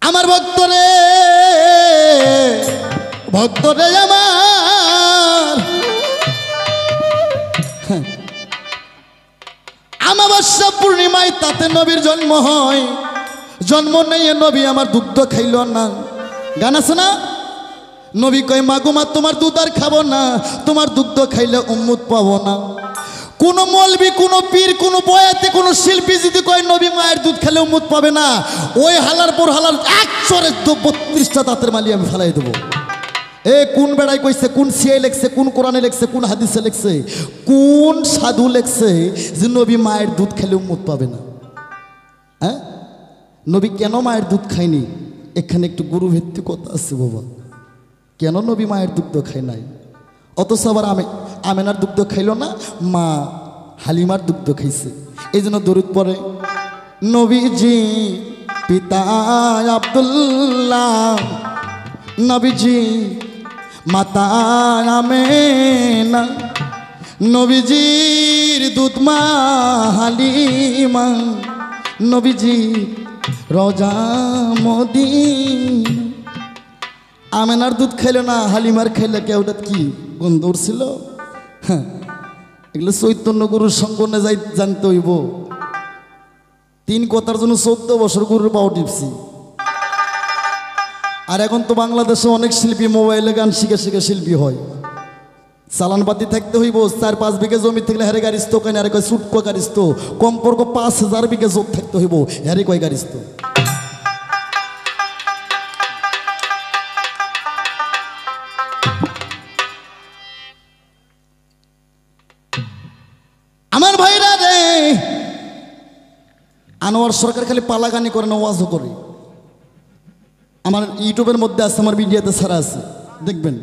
আমার ভক্তরে ভক্তরে আমার আমাবস্যা পূর্ণিমায় তাতে নবীর জন্ম হয়। জন্ম নেই নবী আমার দুগ্ধ খাইল না। গান আছে না, নবী কয় মাগো মা তোমার দুধ আর খাবো না, তোমার দুগ্ধ খাইলে উম্মত পাবো না। কোন মৌলবি, কোন পীর, কোন বয়াতে, কোন শিল্পী যদি কয় নবী মায়ের দুধ খেলে উম্মত পাবে না, ওই হালার পর হালার এক চরে 32টা দাঁতের মালি আমি ফেলাই দেবো। এ কোন বেড়াই কইছে, কোন সিয়াই লেখছে, কোন কোরআনে লেখছে, কোন হাদিসে লেখছে, কোন সাধু লেখছে যে নবী মায়ের দুধ খেলে উম্মত পাবে না? হ্যাঁ, নবী কেন মায়ের দুধ খায়নি? এখানে একটু গুরুভিত্তিক কথা আছে বাবা। কেন নবী মায়ের দুগ্ধ খায় নাই? অথচ আবার আমেনার দুগ্ধ খাইল না, মা হালিমার দুগ্ধ খাইছে। এই জন্য দরুদ পড়ে নবীজি পিতা আব্দুল্লাহ, নবীজি মাতা আমেনা, নবীজির দুধ মা হালিমা, নবীজি রোজা মদিনা। আমেনার দুধ খাইল না, হালিমার খাইলে কে ওটা কি গন্ধ উঠছিল? হ্যাঁ, এগুলো চৈতন্য গুরুর সঙ্গে যাই জানতে হইব। 3 কথার জন্য 14 বছর গুরুর পাও টিপছি। আর এখন তো বাংলাদেশে অনেক শিল্পী মোবাইলে গান শিখে শিখে শিল্পী হয়। চালানপাতি থাকতে হইব। 4-5 বিঘা জমি থাকলে হ্যারে গাড়িস্ত কেন, আরে কয় ছুটকো গাড়িস্ত। কমপক্ষ 5000 বিঘা জোট থাকতে হইব, হ্যারে কয় গাড়িস্ত। আমার ভাইরা রে, আনোয়ার সরকার খালি পালাগানি করে না, ওয়াজও করে। আমার ইউটিউবের মধ্যে আছে, আমার ভিডিওতে ছাড়া আছে, দেখবেন।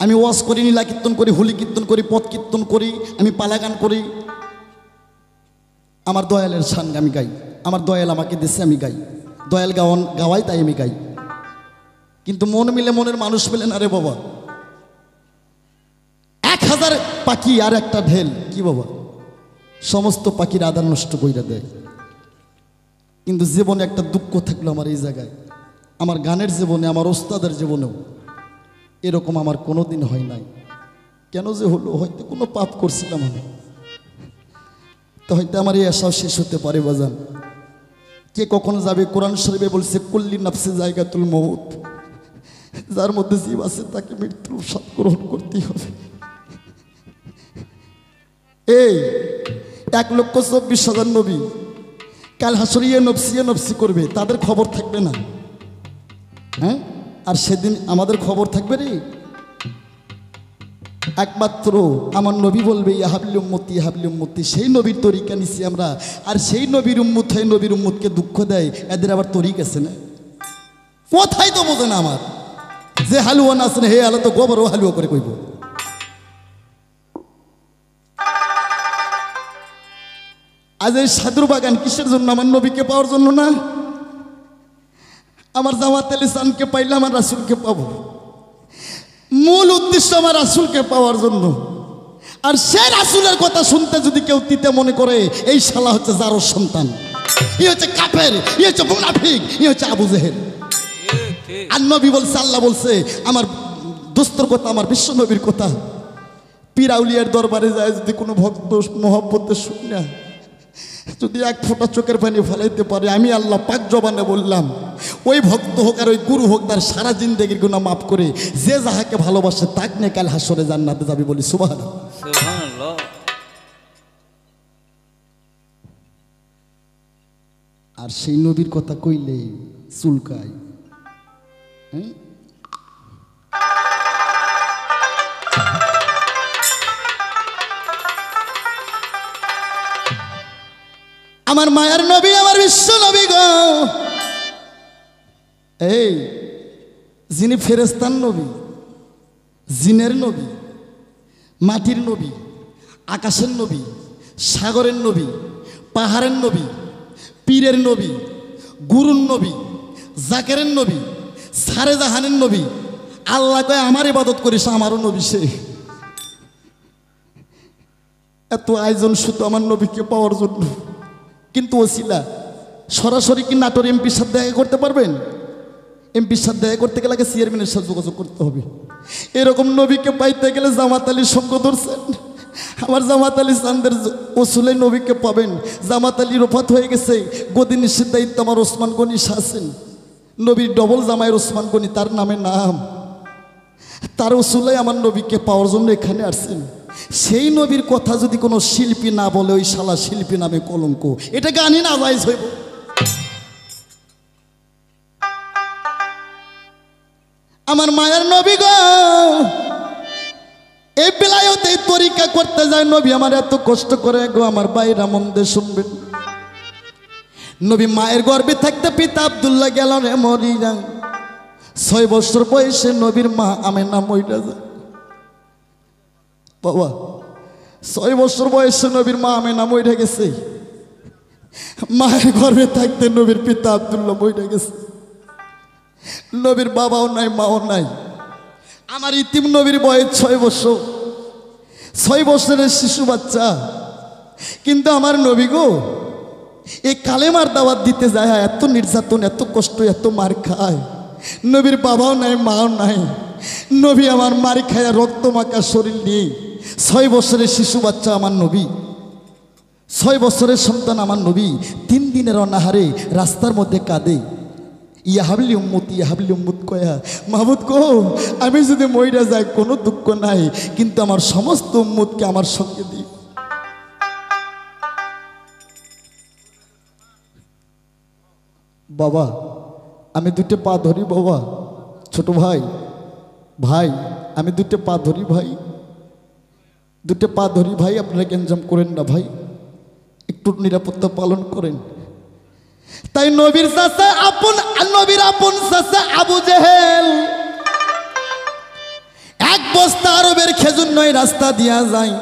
আমি ওয়াজ করি, নীলা কীর্তন করি, হোলি কীর্তন করি, পথ কীর্তন করি, আমি পালাগান করি। আমার দয়ালের শান আমি গাই। আমার দয়াল আমাকে দেশে আমি গাই। দয়াল গাওয়াই তাই আমি গাই। কিন্তু মন মিলে মনের মানুষ মিলে না রে বাবা। 1000 পাখি আর একটা ঢেল, কি বাবা? সমস্ত পাখির আদার নষ্ট কইরা দেয়। কিন্তু জীবনে একটা দুঃখ থাকলো আমার এই জায়গায়, আমার গানের জীবনে, আমার ওস্তাদের জীবনেও এরকম আমার কোনো দিন হয় নাই। কেন যে হলো? হয়তো কোনো পাপ করছিলাম আমি, তো হয়তো আমার এই আশাও শেষ হতে পারে বাজান। কে কখন যাবে? কোরআন শরীফে বলছে কুল্লি নাফসি জায়গাতুল মউত, যার মধ্যে জীব আছে তাকে মৃত্যুর স্বাদ গ্রহণ করতেই হবে। এই 1,24,000 নবী কাল হাসরে নফসি করবে, তাদের খবর থাকবে না? হ্যাঁ, আর সেদিন আমাদের খবর থাকবে রে? একমাত্র আমার নবী বলবে ইহাবলি উম্মতি, ইহাবলি উম্মতি। সেই নবীর তরিকা নিছি আমরা। আর সেই নবীর উম্মত হয় নবীর উম্মতকে দুঃখ দেয়, এদের আবার তরিক আছে না? কোথায় তো বোঝে না আমার যে হালুয়া না আছে না, হে আলো তো গোবরও হালুয়া করে কইব। আজ এই সাধুর বাগান কিসের জন্য? আমার নবীকে পাওয়ার জন্য না? আমার জামাতে লিসানকে পাইলে আমার রাসূলকে পাবো। মূল উদ্দেশ্য আমার রাসূলকে পাওয়ার জন্য। আর সে রাসূলের কথা শুনতে যদি কেউ তিতে মনে করে, এই শালা হচ্ছে জারোর সন্তান, ই হচ্ছে কাফের, ই হচ্ছে মুনাফিক, ই হচ্ছে আবু জেহেল। আর নবী বলছে, আল্লাহ বলছে, আমার দোস্তর কথা, আমার বিশ্ব নবীর কথা, পীর আউলিয়ার দরবারে যায় যদি কোনো ভক্ত মহব্বতে শুনে যদি 1 ফোঁটা চোখের পানি ফেলাইতে পারে, আমি আল্লাহ পাক জবানে বললাম, ওই ভক্ত হোক আর ওই গুরু হোক, তার সারা জিন্দেগির গুনাহ মাফ করে যে যাহাকে ভালোবাসে তাক নিয়ে কাল হাসরে জান্নাতে যাবে। বলি সুবহানাল্লাহ, সুবহানাল্লাহ। আর সেই নবীর কথা কইলে চুলকায়। আমার মায়ার নবী, আমার বিশ্ব নবী গো, এই যিনি ফেরেশতার নবী, জিনের নবী, মাটির নবী, আকাশের নবী, সাগরের নবী, পাহাড়ের নবী, পীরের নবী, গুরুর নবী, জাকেরের নবী, সারে জাহানের নবী। আল্লাহ কয় আমার ইবাদত করিস, আমারও নবী সে। এত আয়োজন শুধু আমার নবীকে পাওয়ার জন্য। কিন্তু ওসিলা সরাসরি কি নাটোর এমপির সাথে দেখা করতে পারবেন? এমপির সাথে দেখা করতে গেলে চেয়ারম্যানের সাথে যোগাযোগ করতে হবে। এরকম নবীকে পাইতে গেলে জামাত আলীর সঙ্গ ধরছেন। আমার জামাত আলী চান্দের ওসুলে নবীকে পাবেন। জামাত আলী রফাত হয়ে গেছে, গদি নিষেধ দায়িত্ব আমার ওসমান গনি আছেন। নবীর ডবল জামাইয়ের ওসমান গনি তার নামে নাম, তার ওসুলে আমার নবীকে পাওয়ার জন্য এখানে আসছেন। সেই নবীর কথা যদি কোনো শিল্পী না বলে, ওই শালা শিল্পী নামে কলঙ্ক। এটা গানই না জায়েজ হইব। আমার মায়ের নবী গো, এই বেলায়তে তরিকা করতে যায় নবী আমার এত কষ্ট করে গো। আমার বাইরা মন দিয়ে শুনবেন, নবী মায়ের গর্ভে থাকতে পিতা আব্দুল্লাহ গেল রে মরিয়া। 6 বছর বয়সে নবীর মা আমেনা মইরা যায়। বাবা 6 বছর বয়সে নবীর মা আমেনা মইরা গেছে। মায়ের গর্ভে থাকতে নবীর পিতা আব্দুল্লাহ মইরা গেছে। নবীর বাবাও নাই, মাও নাই। আমার ইতিম নবীর বয়স 6 বছর, 6 বছরের শিশু বাচ্চা। কিন্তু আমার নবী গো এই কালেমার দাওয়াত দিতে যায়, এত নির্যাতন, এত কষ্ট, এত মার খায়। নবীর বাবাও নাই, মাও নাই। নবী আমার মার খায় রক্ত মাখা শরীর নিয়ে। 6 বছরের শিশু বাচ্চা আমার নবী, 6 বছরের সন্তান আমার নবী 3 দিনের অনাহারে রাস্তার মধ্যে কাঁদে। ইয়া হাবলি উম্মত কয়া, মাহবুদ গো আমি যদি মইরা যাই কোনো দুঃখ নাই, কিন্তু আমার সমস্ত উম্মতকে আমার সঙ্গে দিই। বাবা আমি 2টে পা ধরি, বাবা ছোট ভাই, ভাই আমি 2টে পা ধরি, ভাই 2টে পা ধরি ভাই। আপনারা গ্যাঞ্জাম করেন না ভাই, একটু নিরাপত্তা পালন করেন। তাই নবীর চাচা আপন, নবীর আপন চাচা আবু জেহেল 1 বস্তা আরবের খেজুর নয় রাস্তা দিয়া যায়।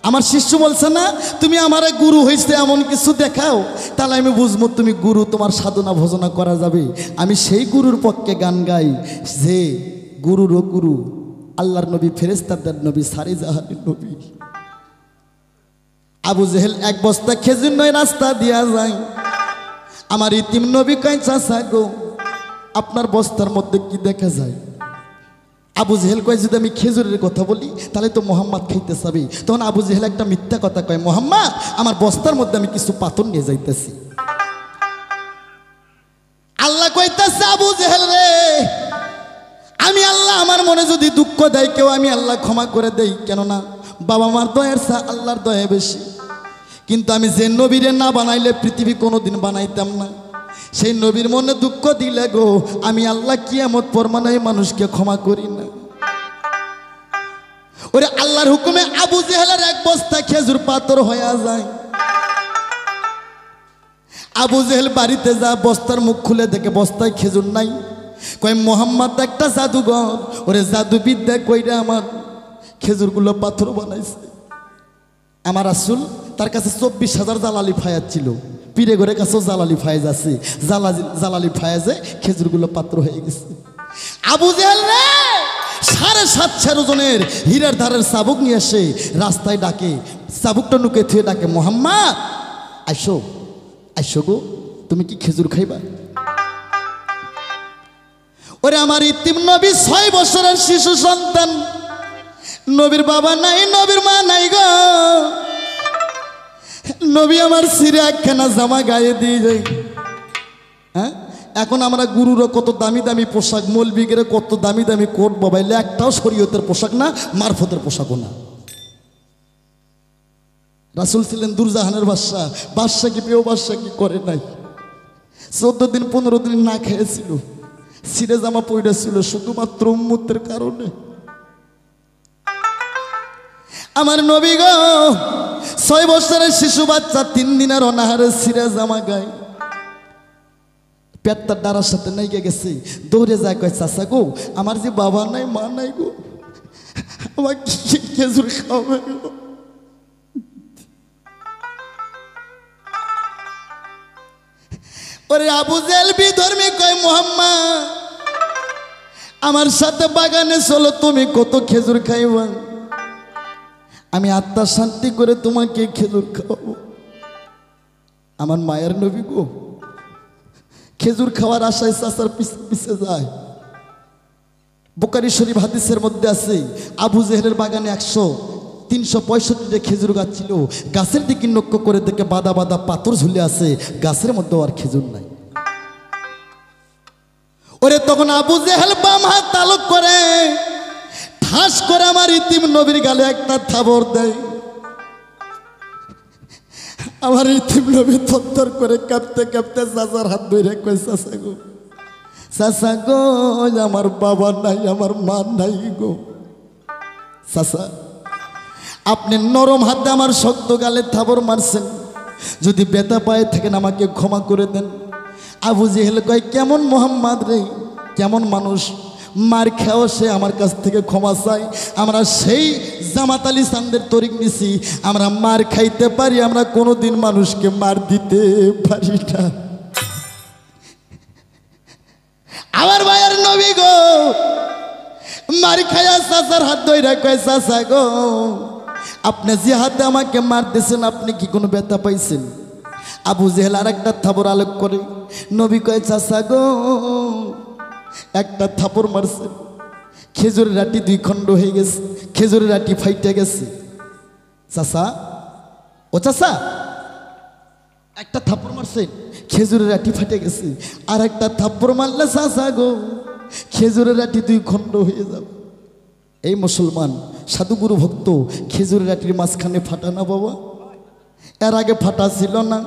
আমার শিষ্য বলছে না তুমি আমার গুরু হইছে এমন কিছু দেখাও, তাহলে আমি বুঝবো তুমি গুরু, তোমার সাধনা ভজনা করা যাবে। আমি সেই গুরুর পক্ষে গান গাই যে গুরুরও গুরু, আল্লাহর নবী, ফেরেশতাদের নবী, সারি জাহানের নবী। আবু জেহেল 1 বস্তা খেজুর নয় রাস্তা দিয়া যায়। আমার ইতিম নবী কয় চাচা গো আপনার বস্তার মধ্যে কি দেখা যায়? আবু জেহেল কয় যদি আমি খেজুরের কথা বলি তাহলে তো মোহাম্মদ খাইতে চাবি। তখন আবু জেহেল একটা মিথ্যা কথা কয়, মোহাম্মদ আমার বস্তার মধ্যে আমি কিছু পাথর নিয়ে যাইতেছি। আল্লাহ কইতাছে আবু জেহেল রে, আমি আল্লাহ আমার মনে যদি দুঃখ দেয় কেউ, আমি আল্লাহ ক্ষমা করে দেই, কেননা বাবা মার দয়ার চা আল্লাহর দয়া বেশি। কিন্তু আমি যে নবীরে না বানাইলে পৃথিবী কোনোদিন বানাইতাম না, সেই নবীর মনে দুঃখ দিলে গো আমি আল্লাহ কিয়ামত পরমানায় মানুষকে ক্ষমা করি না। ওরে আল্লাহর হুকুমে আবু জেহেলের 1 বস্তা খেজুর পাথর হয়ে যায়। আবু জেহেল বাড়িতে যা বস্তার মুখ খুলে দেখে বস্তায় খেজুর নাই। কয় মোহাম্মদ একটা জাদুঘর, ওরে জাদুবিদ্যা কইরা আমার খেজুরগুলো পাথর বানাইছে। আমার রাসূল তার কাছে 24,000 জালালি ফায়াজ ছিল, পীরে ঘরের কাছেও জালালি ফায়াজ আছে। জালালি ফায়াজে খেজুরগুলো পাত্র হয়ে গেছে। আবু জেহেল রে 7.5 ওজনের হীরার ধারের চাবুক নিয়ে এসে রাস্তায় ডাকে, চাবুকটা নুকে থুয়ে ডাকে, মোহাম্মদ আইসো, আইসো গো তুমি কি খেজুর খাইবা? ওরে আমার ইতিম নবী 6 বছরের শিশু সন্তান, নবীর বাবা নাই, নবীর মা নাই গো। নবী আমার সিরে একখানা জামা গায়ে দিয়ে যায়। হ্যাঁ এখন আমরা গুরুরা কত দামি দামি পোশাক, মৌলবীগেরা কত দামি দামি কোট মোবাইলে, একটাও শরীয়তের পোশাক না, মারফতের পোশাকও না। রাসূল ছিলেন দুরজাহানের বাদশা, বাদশা কি পেয়েও বাদশা কি করে নাই। 14 দিন 15 দিন না খেয়েছিল, সিরে জামা পড়েছিল শুধুমাত্র উম্মতের কারণে। আমার নবী গো 6 বছরের শিশু বাচ্চা 3 দিনের অনাহারে সিরে জামা গায়, পেটটা ডারার সাথে নাইকে গেছে। দৌড়ে যায় কয় চাচা গো আমার যে বাবা নাই মা নাই গো, আমার খেজুর খাওয়াবে গো। ওরে আবু জেহেল বিধর্মী কয় মোহাম্মদ আমার সাথে বাগানে চলো, তুমি কত খেজুর খাইবা, আমি আত্মা শান্তি করে তোমাকে খেজুর খাওয়াবো। আমার মায়ের নবী গো খেজুর খাওয়ার আশায় চাচার পিছে পিছে যায়। বুখারী শরীফ হাদিসের মধ্যে আছে আবু জেহেলের বাগানে 365টা খেজুর গাছ ছিল। গাছের দিকে লক্ষ্য করে দেখে বাদা বাদা পাথর ঝুলে আছে, গাছের মধ্যে আর খেজুর নাই। ওরে তখন আবু জেহেল বাম হাত তালুক করে ঠাস করে আমার ইতিম নবীর গালে একটা থাবর দেয়। আমার ইতিম নবী থরথর করে কাঁপতে কাঁপতে চাচার হাত ধরে কয়, চাচা গো, চাচা গো, আমার বাবা নাই, আমার মা নাই গো। চাচা, আপনি নরম হাতে আমার শক্ত গালে থাবর মারছেন, যদি ব্যথা পায়ে থাকেন আমাকে ক্ষমা করে দেন। আবু জেহেল কয়, কেমন মোহাম্মদ রে, কেমন মানুষ, মার খেয়েও সে আমার কাছ থেকে ক্ষমা চাই। আমরা সেই জামাত আলী চান্দের তরিক নিছি, আমরা মার খাইতে পারি, আমরা কোনোদিন মানুষকে মার দিতে পারি না। আমার ভাইয়ের নবী গো মার খায়া চাচার হাত ধইরা কয়, চাচা গো, আপনি যে হাতে আমাকে মার দিয়েছেন, আপনি কি কোনো ব্যথা পাইছেন? আবু জেহেল আর একটা থাপড় আলোক করে নবী কয়, চাচা গো, একটা থাপড় মারছে, খেজুরের রাটি 2 খণ্ড হয়ে গেছে, খেজুরের রাটি ফাইটে গেছে। চাচা, ও চাচা, একটা থাপড় মারছে, খেজুরের রাটি ফাটে গেছে, আর একটা থাপড় মারলে চাচা গো খেজুরের রাটি 2 খণ্ড হয়ে যাবে। এই মুসলমান সাধুগুরু ভক্ত, খেজুরের রাটির মাঝখানে ফাটা না বাবা, এর আগে ফাটা ছিল না।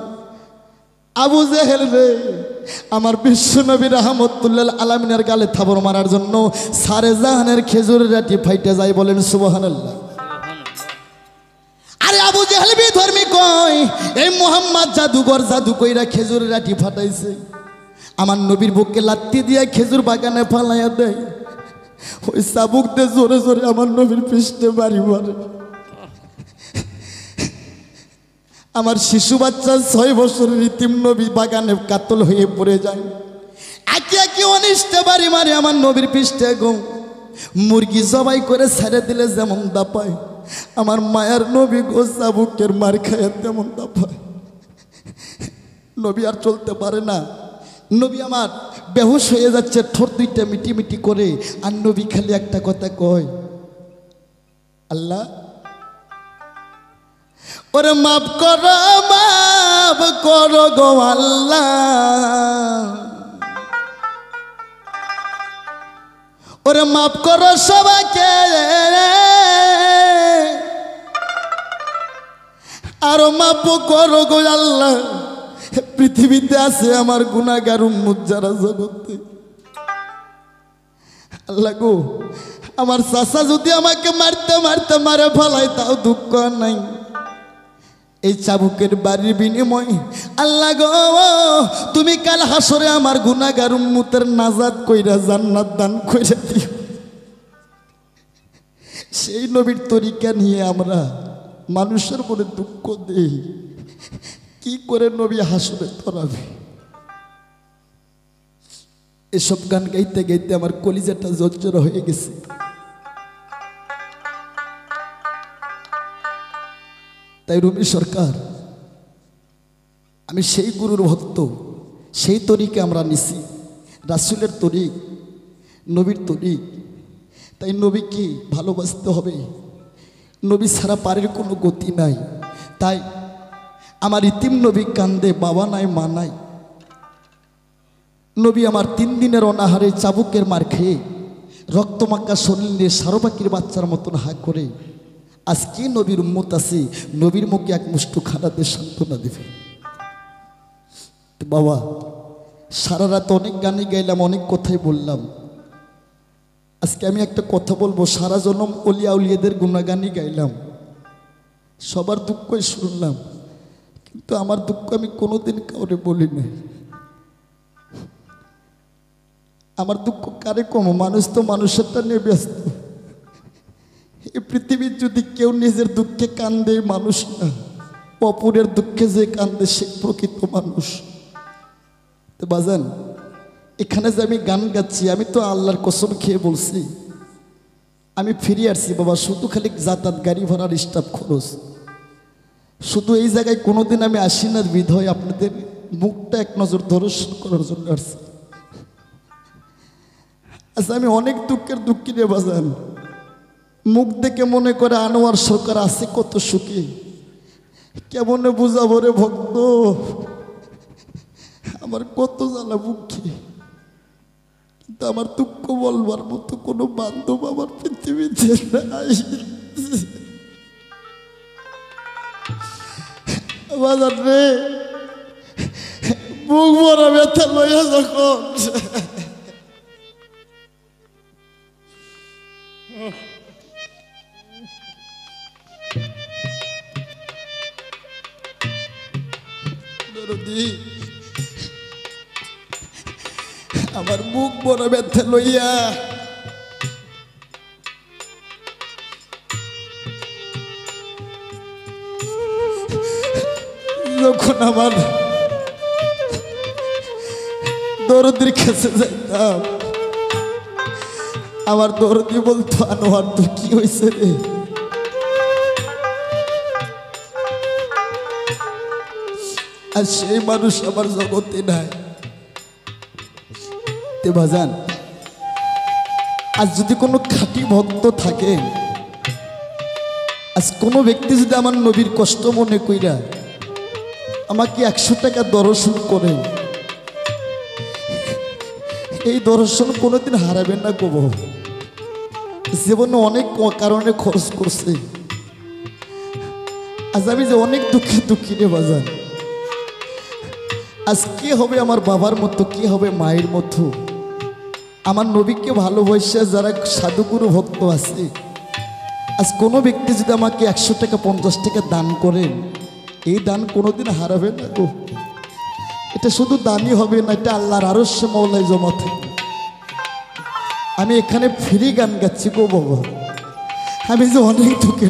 আবু জেহেল রে, আমার বিশ্বনবী রাহমাতুল্লাহ আলামিনের গালে থাবর মারার জন্য সারে জাহানের খেজুরের রাটি ফাইটে যায়, বলেন সুবহানাল্লাহ। আরে আবু জেহেল বিধর্মী কয়, এই মুহাম্মদ জাদুঘর, জাদু কইরা খেজুরের রাটি ফাটাইছে, আমার নবীর বুকে লাত্তি দিয়ে খেজুর বাগানে ফালাইয়া দেয়। ওই চাবুক দিয়ে জোরে জোরে আমার নবীর পৃষ্ঠে বাড়ি মারে। আমার শিশু বাচ্চা 6 বছরের ইতিম নবী বাগানে কাতল হয়ে পড়ে যায়। একে একে অনিষ্টে বাড়ি মারে আমার নবীর পৃষ্ঠে গো। মুরগি জবাই করে ছেড়ে দিলে যেমন দাপায়, আমার মায়ার নবী গো চাবুকের মার খায় তেমন দাপায়। নবী আর চলতে পারে না, নবী আমার বেহুশ হয়ে যাচ্ছে, ঠোঁট 2টা মিটি মিটি করে, আর নবী খালি একটা কথা কয়, আল্লাহ ওরে মাফ করো গো আল্লাহ, ওরে মাফ করো সবাইকে, আরো মাফ করো গো আল্লাহ, পৃথিবীতে আছে আমার গুনাহগার উম্মত যারা জগতে। আল্লাহ গো, আমার চাচা যদি আমাকে মারতে মারতে মারে ফেলায় তাও দুঃখ নাই, এই চাবুকের বাড়ির বিনিময় আল্লাহ গো তুমি কাল হাসরে আমার গুনাহগার উম্মতের নাজাত কইরা জান্নাত দান কইরা দিও। সেই নবীর তরিকা নিয়ে আমরা মানুষের মনে দুঃখ দেই, কি করে নবী হাসরে ধরাবে? এসব গান গাইতে গাইতে আমার কলিজাটা জর্জর হয়ে গেছে। তাই রবি সরকার, আমি সেই গুরুর ভক্ত, সেই তরিকে আমরা নিছি, রাসূলের তরিক, নবীর তরিক। তাই নবীকে ভালোবাসতে হবে, নবী ছাড়া পারের কোনো গতি নাই। তাই আমার ইতিম নবী কান্দে, বাবা নাই মা নাই। নবী আমার 3 দিনের অনাহারে চাবুকের মার খেয়ে রক্তমাখা শরীর নিয়ে সারোপাকির বাচ্চার মতন হা করে আজকে নবীর উম্মত আছে, নবীর মুখে এক মুষ্টি খানা দিয়ে সান্ত্বনা দেবে। বাবা, সারা রাত অনেক গানে গাইলাম, অনেক কথাই বললাম, আজকে আমি একটা কথা বলবো। সারা জনম অলিয়া উলিয়াদের গুণাগানই গাইলাম, সবার দুঃখই শুনলাম, কিন্তু আমার দুঃখ আমি কোনোদিন কাউরে বলি নাই। আমার দুঃখ কারে কম? মানুষ তো মানুষেরটা নিয়ে ব্যস্ত। এই পৃথিবীর যদি কেউ নিজের দুঃখে কান্দে মানুষ না, অপরের দুঃখে যে কান্দে সে প্রকৃত মানুষ। তো বাজান, এখানে যে আমি গান গাচ্ছি, আমি তো আল্লাহর কসম খেয়ে বলছি, আমি ফিরে আসছি বাবা, শুধু খালি যাতায়াত গাড়ি ভাড়ার স্টাফ খরচ, শুধু এই জায়গায় কোনোদিন আমি আসি না বিধয় আপনাদের মুখটা এক নজর দর্শন করার জন্য আসছি। আচ্ছা, আমি অনেক দুঃখী রে বাজান। মুখ দেখে মনে করে আনোয়ার সরকার আছে কত সুখী, কেমনে বুঝাবো রে ভক্ত, আমার কত জ্বালা মুখী। কিন্তু আমার দুঃখ বলবার মতো কোনো বান্ধব আমার পৃথিবীতে নাই। বাজার রে, বুক ভরা ব্যথা লইয়া যখন আমার বুক ভরা ব্যথা লইয়া যখন আমার দরদির কাছে যাইতাম, আমার দরদি বলতো, আনোয়ার তোর কি হয়েছে রে? আর সেই মানুষ আমার জগতে নাই। বাজান, আজ যদি কোনো খাঁটি ভক্ত থাকে, আজ কোনো ব্যক্তি যদি আমার নবীর কষ্ট মনে কইরা আমাকে 100 টাকা দর্শন করে, এই দর্শন কোনোদিন হারাবেন না গো। জীবনে অনেক কারণে খরচ করছে। আজ আমি যে অনেক দুঃখী রে বাজান। আজ কে হবে আমার বাবার মতো, কে হবে মায়ের মতো? আমার নবীকে ভালোবাসে যারা সাধুগুরু ভক্ত আছে, আজ কোনো ব্যক্তি যদি আমাকে 100 টাকা 50 টাকা দান করেন, এই দান কোনোদিন হারাবে না গো। এটা শুধু দানই হবে না, এটা আল্লাহর আরশে মওলায় জমা থাকবে। আমি এখানে ফ্রি গান গাচ্ছি গো বাবা, আমি যে অনেক দুঃখী।